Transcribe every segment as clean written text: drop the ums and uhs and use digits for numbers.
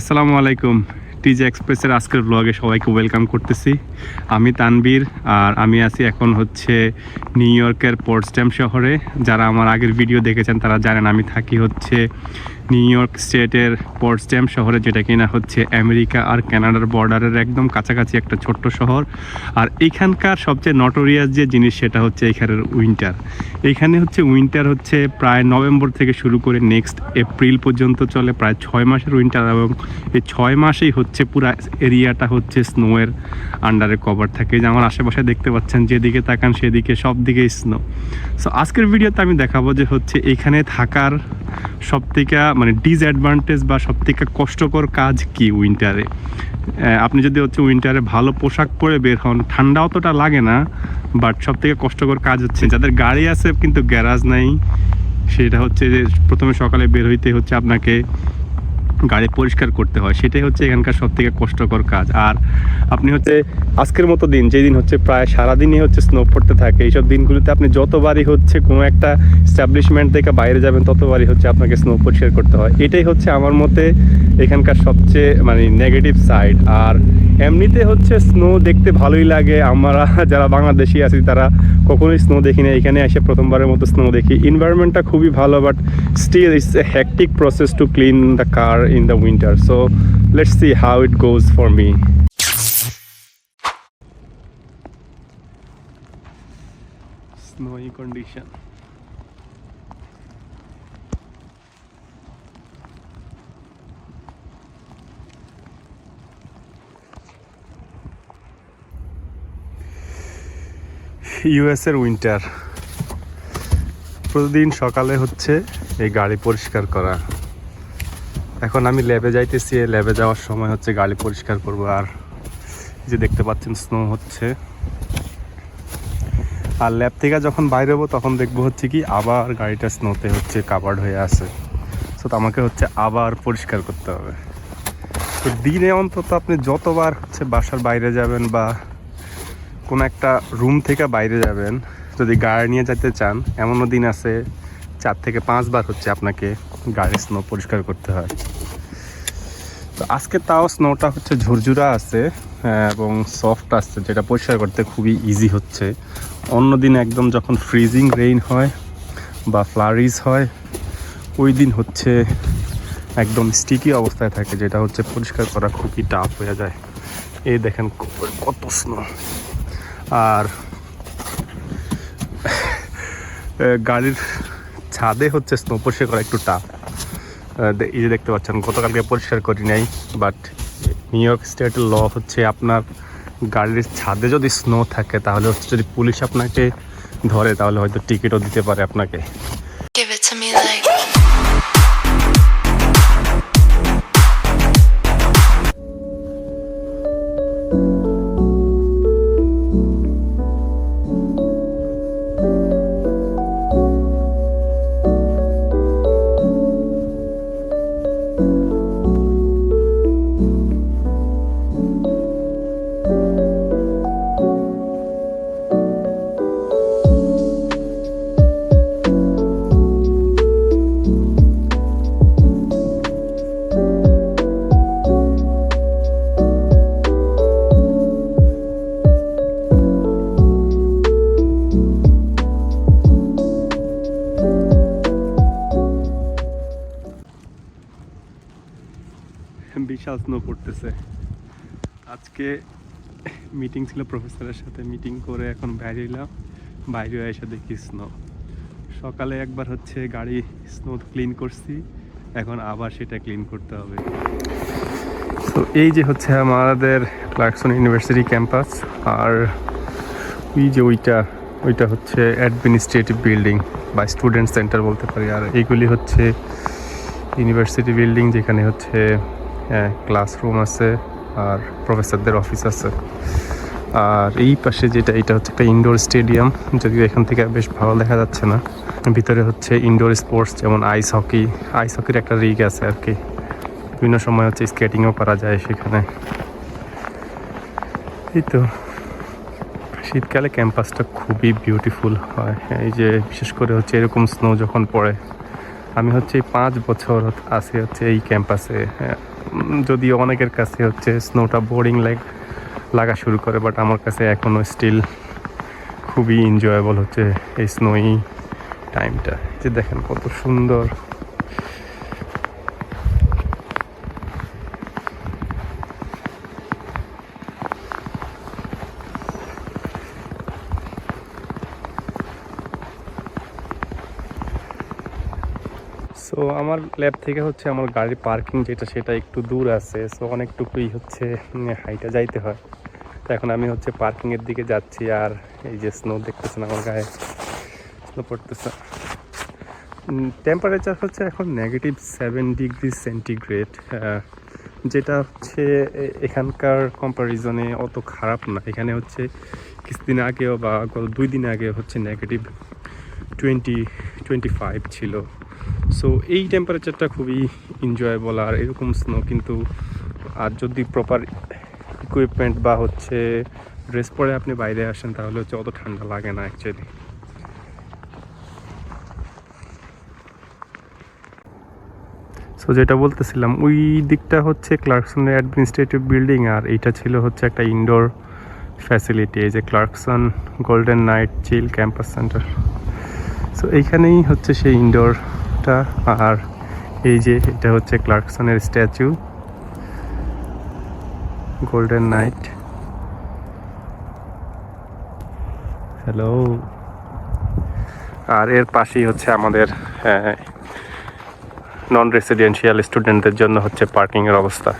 আসসালামু আলাইকুম। টিজে এক্সপ্রেসের আজকের ব্লগে সবাইকে ওয়েলকাম করতেছি। আমি তানবীর, আর আমি আছি এখন হচ্ছে নিউ ইয়র্কের পটসড্যাম শহরে। যারা আমার আগের ভিডিও দেখেছেন তারা জানেন আমি থাকি হচ্ছে নিউ ইয়র্ক স্টেটের পটসড্যাম শহরে, যেটা কিনা হচ্ছে আমেরিকা আর কানাডার বর্ডারের একদম কাছাকাছি একটা ছোট্ট শহর। আর এইখানকার সবচেয়ে নটোরিয়াস যে জিনিস সেটা হচ্ছে এখানের উইন্টার। এইখানে হচ্ছে উইন্টার হচ্ছে প্রায় নভেম্বর থেকে শুরু করে নেক্সট এপ্রিল পর্যন্ত চলে, প্রায় 6 মাসের উইন্টার। এবং এই 6 মাসেই হচ্ছে পুরো এরিয়াটা হচ্ছে স্নোয়ের আন্ডারে কভার থাকে। যে আমার আশেপাশে দেখতে পাচ্ছেন, যেদিকে তাকান সেদিকে সব দিকেই স্নো। সো আজকের ভিডিওতে আমি দেখাবো যে হচ্ছে এখানে থাকার সবথেকে মানে ডিসঅ্যাডভান্টেজ বা সবথেকে কষ্টকর কাজ কি উইন্টারে। আপনি যদি হচ্ছে উইন্টারে ভালো পোশাক পরে বের হন, ঠান্ডা অতটা লাগে না, বাট সবথেকে কষ্টকর কাজ হচ্ছে যাদের গাড়ি আছে কিন্তু গ্যারাজ নাই, সেটা হচ্ছে যে প্রথমে সকালে বের হইতে হচ্ছে আপনাকে গাড়ি পরিষ্কার করতে হয়। সেটাই হচ্ছে এখানকার সবথেকে কষ্টকর কাজ। আর আপনি হচ্ছে আজকের মতো দিন, যেই দিন হচ্ছে প্রায় সারাদিনই হচ্ছে স্নো পড়তে থাকে, এইসব দিনগুলিতে আপনি যতবারই হচ্ছে কোনো একটা এস্টাবলিশমেন্ট থেকে বাইরে যাবেন ততবারই হচ্ছে আপনাকে স্নো পরিষ্কার করতে হয়। এটাই হচ্ছে আমার মতে এখানকার সবচেয়ে মানে নেগেটিভ সাইড। আর এমনিতে হচ্ছে স্নো দেখতে ভালোই লাগে। আমরা যারা বাংলাদেশি আছি তারা কখনোই স্নো দেখি না, এখানে এসে প্রথমবারের মতো স্নো দেখি। এনভায়রনমেন্টটা খুবই ভালো, but still it's a hectic process to clean the car in the winter. So let's see how it goes for me. Snowy condition. US এর উইন্টার। প্রতিদিন সকালে হচ্ছে এই গাড়ি পরিষ্কার করা। এখন আমি ল্যাবে যাইতেছি, ল্যাবে যাওয়ার সময় হচ্ছে গাড়ি পরিষ্কার করব। আর যে দেখতে পাচ্ছেন স্নো হচ্ছে, আর ল্যাব থেকে যখন বাইরে হবো তখন দেখবো হচ্ছে কি আবার গাড়িটা স্নোতে হচ্ছে কাভার্ড হয়ে আছে। সো আমাকে হচ্ছে আবার পরিষ্কার করতে হবে। তো দিনে অন্তত আপনি যতবার হচ্ছে বাসার বাইরে যাবেন বা কোনো একটা রুম থেকে বাইরে যাবেন, যদি গাড়ি নিয়ে যেতে চান, এমনও দিন আছে 4 থেকে 5 বার হচ্ছে আপনাকে গাড়ির স্নো পরিষ্কার করতে হয়। তো আজকে তাও স্নোটা হচ্ছে ঝুরঝুরা আছে এবং সফট আসছে, যেটা পরিষ্কার করতে খুবই ইজি হচ্ছে। অন্যদিন একদম যখন ফ্রিজিং রেইন হয় বা ফ্লারিজ হয়, ওই দিন হচ্ছে একদম স্টিকি অবস্থায় থাকে, যেটা হচ্ছে পরিষ্কার করা খুবই টাফ হয়ে যায়। এই দেখেন কত স্নো। আর গাড়ির ছাদে হচ্ছে স্নো পরিষ্কার করা একটু টাফ। এই যে দেখতে পাচ্ছেন গতকালকে পরিষ্কার করি নাই, বাট নিউ ইয়র্ক স্টেটের ল হচ্ছে আপনার গাড়ির ছাদে যদি স্নো থাকে তাহলে হচ্ছে যদি পুলিশ আপনাকে ধরে তাহলে হয়তো টিকিটও দিতে পারে আপনাকে। Give it to me like বিশাল স্নো পড়তেছে। আজকে মিটিং ছিল প্রফেসরের সাথে, মিটিং করে এখন বাইরে এলাম, বাইরে এসে দেখি স্নো। সকালে একবার হচ্ছে গাড়ি স্নো ক্লিন করছি, এখন আবার সেটা ক্লিন করতে হবে। তো এই যে হচ্ছে আমাদের ক্লার্কসন ইউনিভার্সিটি ক্যাম্পাস, আর ওই যে ওইটা হচ্ছে অ্যাডমিনিস্ট্রেটিভ বিল্ডিং বা স্টুডেন্ট সেন্টার বলতে পারি। আর এইগুলি হচ্ছে ইউনিভার্সিটি বিল্ডিং, যেখানে হচ্ছে ক্লাসরুম আছে আর প্রফেসরদের অফিস আছে। আর এই পাশে এটা হচ্ছে একটা ইনডোর স্টেডিয়াম, যদিও এখান থেকে বেশ ভালো দেখা যাচ্ছে না। ভিতরে হচ্ছে ইনডোর স্পোর্টস, যেমন আইস হকির একটা রিগ আছে আর কি। বিভিন্ন সময় হচ্ছে স্কেটিংও করা যায় সেখানে। এই তো শীতকালে ক্যাম্পাসটা খুবই বিউটিফুল হয়। এই যে বিশেষ করে হচ্ছে এরকম স্নো যখন পড়ে। আমি হচ্ছে 5 বছর আছি হচ্ছে এই ক্যাম্পাসে। যদিও অনেকের কাছে হচ্ছে স্নোটা বোরিং লাগা শুরু করে, বাট আমার কাছে এখনও স্টিল খুবই এনজয়েবল হচ্ছে এই স্নোই টাইমটা। যে দেখেন কত সুন্দর। সো আমার ল্যাব থেকে হচ্ছে আমার গাড়ির পার্কিং যেটা সেটা একটু দূর আছে, সো অনেকটুকুই হচ্ছে হাইটা যাইতে হয়। তো এখন আমি হচ্ছে পার্কিংয়ের দিকে যাচ্ছি, আর এই যে স্নো দেখতেছেন আমার গায়ে স্নো পড়তেছে। টেম্পারেচার হচ্ছে এখন -7 ডিগ্রি সেন্টিগ্রেড, যেটা হচ্ছে এখানকার কম্পারিজনে অত খারাপ না। এখানে হচ্ছে কিছুদিন আগেও বা গত 2 দিন আগে হচ্ছে -20-25 ছিল। সো এই টেম্পারেচারটা খুবই এনজয়েবল। আর এরকম স্নো কিন্তু, আর যদি প্রপার ইকুইপমেন্ট বা হচ্ছে ড্রেস পরে আপনি বাইরে আসেন তাহলে হচ্ছে অত ঠান্ডা লাগে না অ্যাকচুয়ালি। সো যেটা বলতেছিলাম, ওই দিকটা হচ্ছে ক্লার্কসনের অ্যাডমিনিস্ট্রেটিভ বিল্ডিং, আর এইটা ছিল হচ্ছে একটা ইনডোর ফ্যাসিলিটি, এই যে ক্লার্কসন গোল্ডেন নাইট চিল ক্যাম্পাস সেন্টার। সো এইখানেই হচ্ছে সেই ইনডোরটা। আর এই যে এটা হচ্ছে ক্লার্কসনের স্ট্যাচু গোল্ডেন নাইট। হ্যালো। আর এর পাশেই হচ্ছে আমাদের নন রেসিডেন্সিয়াল স্টুডেন্টদের জন্য হচ্ছে পার্কিংয়ের অবস্থা।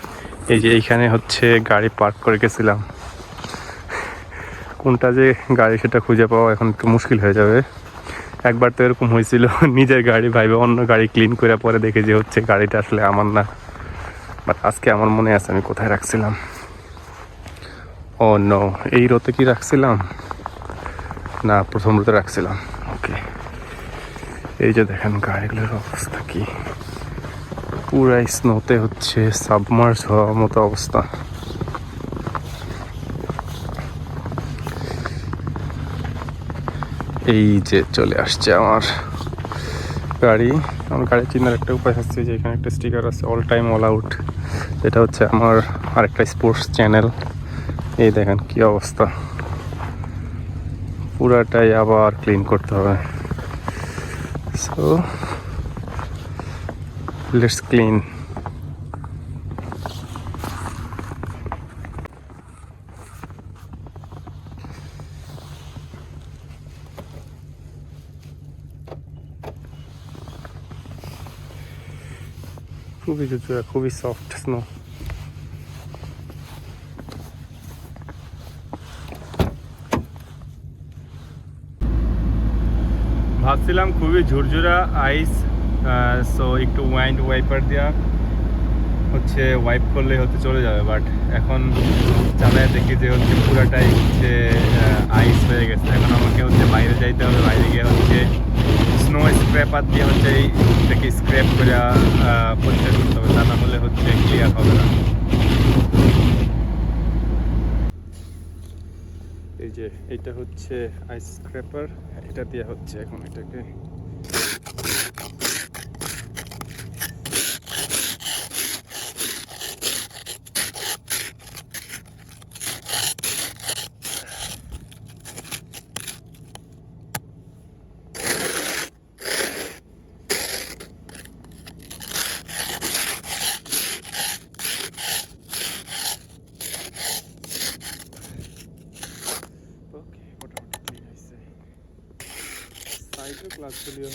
এই যে এইখানে হচ্ছে গাড়ি পার্ক করে গেছিলাম, কোনটা যে গাড়ি সেটা খুঁজে পাওয়া এখন একটু মুশকিল হয়ে যাবে। একবার তো এরকম হয়েছিল, নিজের গাড়ি ভাইবে অন্য গাড়ি ক্লিন করে পরে দেখে যে হচ্ছে গাড়িটা আসলে আমার না। বাট আজকে আমার মনে আছে আমি কোথায় রাখছিলাম। ও নো, এই রোতে কি রাখছিলাম? না, প্রথম রোতে রাখছিলাম। ওকে, এই যে দেখেন গাড়িগুলোর অবস্থা কি, পুরাই স্নোতে হচ্ছে সাবমার্জ হওয়ার মতো অবস্থা। এই যে চলে আসছে আমার গাড়ি। আমার গাড়ি চিনার একটা উপায় হচ্ছে যে এখানে একটা স্টিকার আছে, অল টাইম অল আউট। এটা হচ্ছে আমার আরেকটা স্পোর্টস চ্যানেল। এই দেখেন কি অবস্থা, পুরাটাই আবার ক্লিন করতে হবে। So let's clean. খুবই জুজুরা, খুবই সফট স্নো। ভাবছিলাম খুবই ঝুরঝুরা আইস, সো একটু ওয়াইন্ড ওয়াইপার দেওয়া হচ্ছে ওয়াইপ করলে হচ্ছে চলে যাবে, বাট এখন চালায় দেখি যে হচ্ছে পুরাটাই হচ্ছে আইস হয়ে গেছে। এখন আমাকে হচ্ছে বাইরে যাইতে হবে, বাইরে গিয়ে হচ্ছে স্নো স্ক্র্যাপার দিয়ে হচ্ছে এটাকে স্ক্র্যাপ করে পরিষ্কার করতে হবে, তা না হলে হচ্ছে ক্লিয়ার হবে না। এই যে এটা হচ্ছে আইস স্ক্র্যাপার, এটা দিয়ে হচ্ছে এখন এটাকে মোটামুটি ক্লিন হয়েছে। সাইডের গ্লাসগুলিও